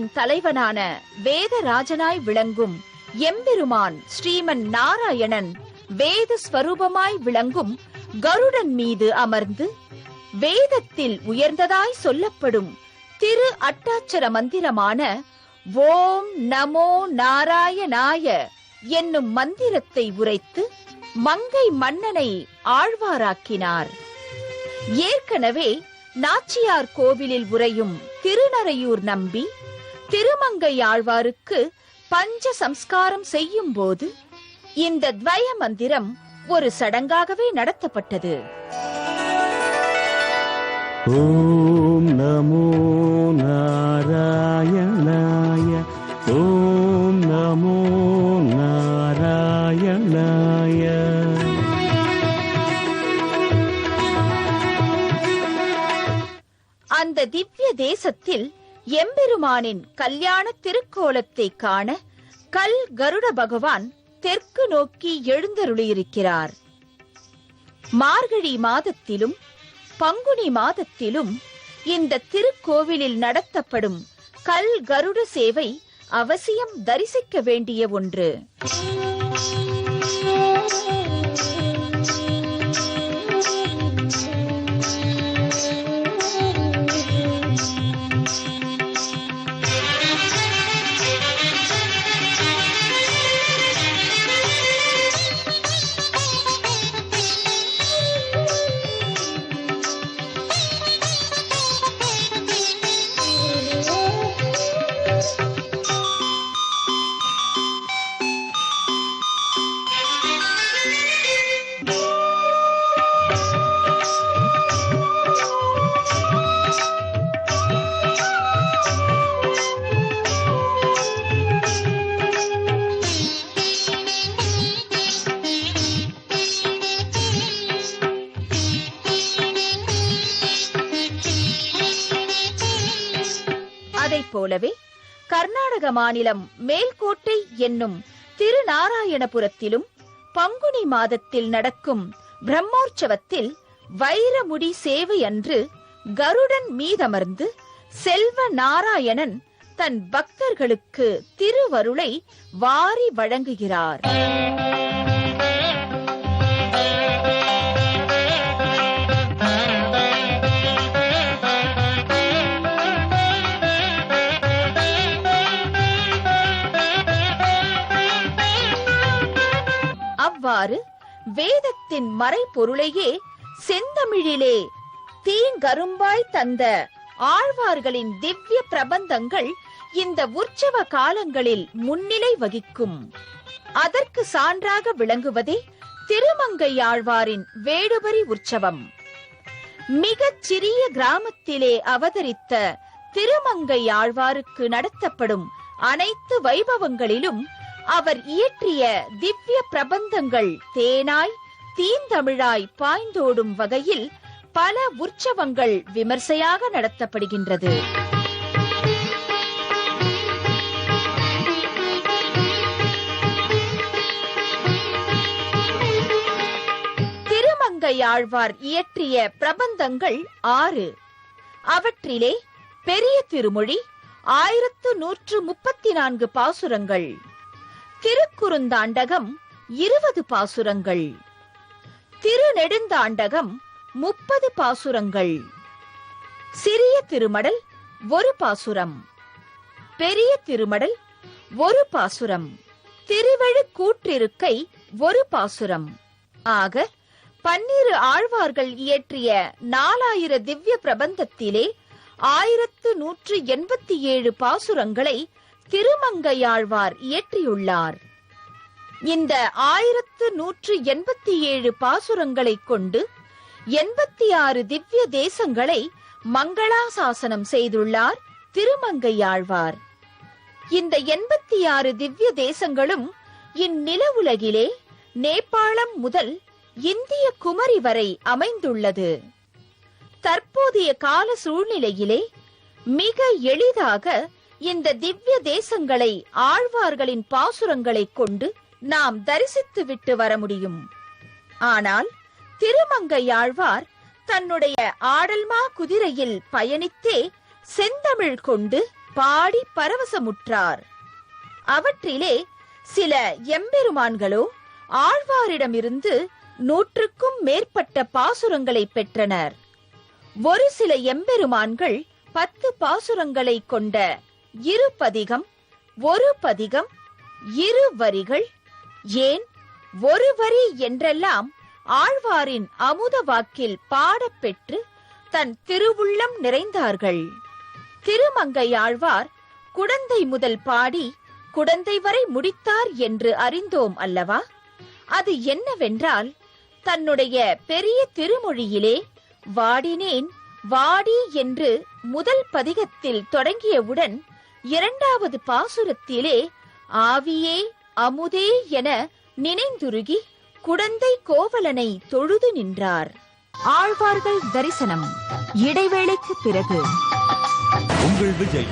வேதங்களின் தலைவனான வேதராஜனாய் விளங்கும் எம்பெருமான் ஸ்ரீமன் நாராயணன் வேத ஸ்வரூபமாய் விளங்கும் கருடன் மீது அமர்ந்து வேதத்தில் உயர்ந்ததாய் சொல்லப்படும் திரு அட்டாட்சர மந்திரமான ஓம் நமோ நாராயணாய என்னும் மந்திரத்தை உரைத்து மங்கை மன்னனை ஆழ்வாராக்கினார். ஏற்கனவே நாச்சியார் கோவிலில் உறையும் திருநறையூர் நம்பி திருமங்கை ஆழ்வாருக்கு பஞ்ச சம்ஸ்காரம் செய்யும் போது இந்த துவய மந்திரம் ஒரு சடங்காகவே நடத்தப்பட்டது. ஓம் நமோ நாராயணாய ஓம் நமோ நாராயணாய. அந்த திவ்ய தேசத்தில் எம்பெருமானின் கல்யாண திருக்கோலத்தை காண கல் கருட பகவான் தெற்கு நோக்கி எழுந்தருளியிருக்கிறார். மார்கழி மாதத்திலும் பங்குனி மாதத்திலும் இந்த திருக்கோவிலில் நடத்தப்படும் கல் கருட சேவை அவசியம் தரிசிக்க வேண்டிய ஒன்று. போலவே கர்நாடக மாநிலம் மேல்கோட்டை என்னும் திருநாராயணபுரத்திலும் பங்குனி மாதத்தில் நடக்கும் பிரம்மோற்சவத்தில் வைரமுடி சேவை அன்று கருடன் மீதமர்ந்து செல்வ நாராயணன் தன் பக்தர்களுக்கு திருவருளை வாரி வழங்குகிறார். அவ்வாறு வேதத்தின் மறைபொருளையே செந்தமிழிலே தீங்கரும்பாய் தந்த ஆழ்வார்களின் திவ்ய பிரபந்தங்கள் இந்த உற்சவ காலங்களில் முன்னிலை வகிக்கும். அதற்கு சான்றாக விளங்குவதே திருமங்கை ஆழ்வாரின் வேடுபரி உற்சவம். மிகச் சிறிய கிராமத்திலே அவதரித்த திருமங்கை ஆழ்வாருக்கு நடத்தப்படும் அனைத்து வைபவங்களிலும் அவர் இயற்றிய திவ்ய பிரபந்தங்கள் தேனாய் தீந்தமிழாய் பாய்ந்தோடும் வகையில் பல உற்சவங்கள் விமர்சையாக நடத்தப்படுகின்றது. திருமங்கை ஆழ்வார் இயற்றிய பிரபந்தங்கள் 6. அவற்றிலே பெரிய திருமொழி 1134 பாசுரங்கள், திருக்குறுந்தாண்டகம் 20 பாசுரங்கள், திருநெடுந்தாண்டகம் 30 பாசுரங்கள், சிறிய திருமடல் 1 பாசுரம், பெரிய திருமடல் 1 பாசுரம், திருவெழுக்கூற்றிருக்கை 1 பாசுரம் ஆக 12 ஆழ்வார்கள் இயற்றிய 4000 திவ்ய பிரபந்தத்திலே 1187 பாசுரங்களை திருமங்கையாழ்வார் இயற்றியுள்ளார். இந்த 1187 பாசுரங்களை கொண்டு 86 திவ்ய தேசங்களை மங்களாசாசனம் செய்துள்ளார் திருமங்கையாழ்வார். இந்த 86 திவ்ய தேசங்களும் இந்நில உலகிலே நேபாளம் முதல் இந்திய குமரி வரை அமைந்துள்ளது. தற்போதைய கால சூழ்நிலையிலே மிக எளிதாக இந்த திவ்ய தேசங்களை ஆழ்வார்களின் பாசுரங்களை கொண்டு நாம் தரிசித்து விட்டு வர முடியும். ஆனால் திருமங்கையாழ்வார் தன்னுடைய ஆடல்மா குதிரையில் பயணித்தே செந்தமிழ் கொண்டு பாடி பரவசமுற்றார். அவற்றிலே சில எம்பெருமான்களோ ஆழ்வாரிடமிருந்து 100க்கும் மேற்பட்ட பாசுரங்களை பெற்றனர். ஒரு சில எம்பெருமான்கள் 10 பாசுரங்களை கொண்ட 2 பதிகம், 1 பதிகம், 2 வரிகள், ஏன் 1 வரி என்றெல்லாம் ஆழ்வாரின் அமுத வாக்கில் பாடப்பெற்று தன் திருவுள்ளம் நிறைந்தார்கள். திருமங்கையாழ்வார் குடந்தை முதல் பாடி குடந்தை வரை முடித்தார் என்று அறிந்தோம் அல்லவா? அது என்னவென்றால், தன்னுடைய பெரிய திருமொழியிலே வாடினேன் வாடி என்று முதல் பதிகத்தில் தொடங்கியவுடன் 2வது பாசுரத்திலே ஆவியே அமுதே என நினைந்துருகி குடந்தை கோவலனை தொழுது நின்றார். ஆழ்வார்கள் தரிசனம் இடைவேளைக்கு பிறகு உங்கள் விஜய்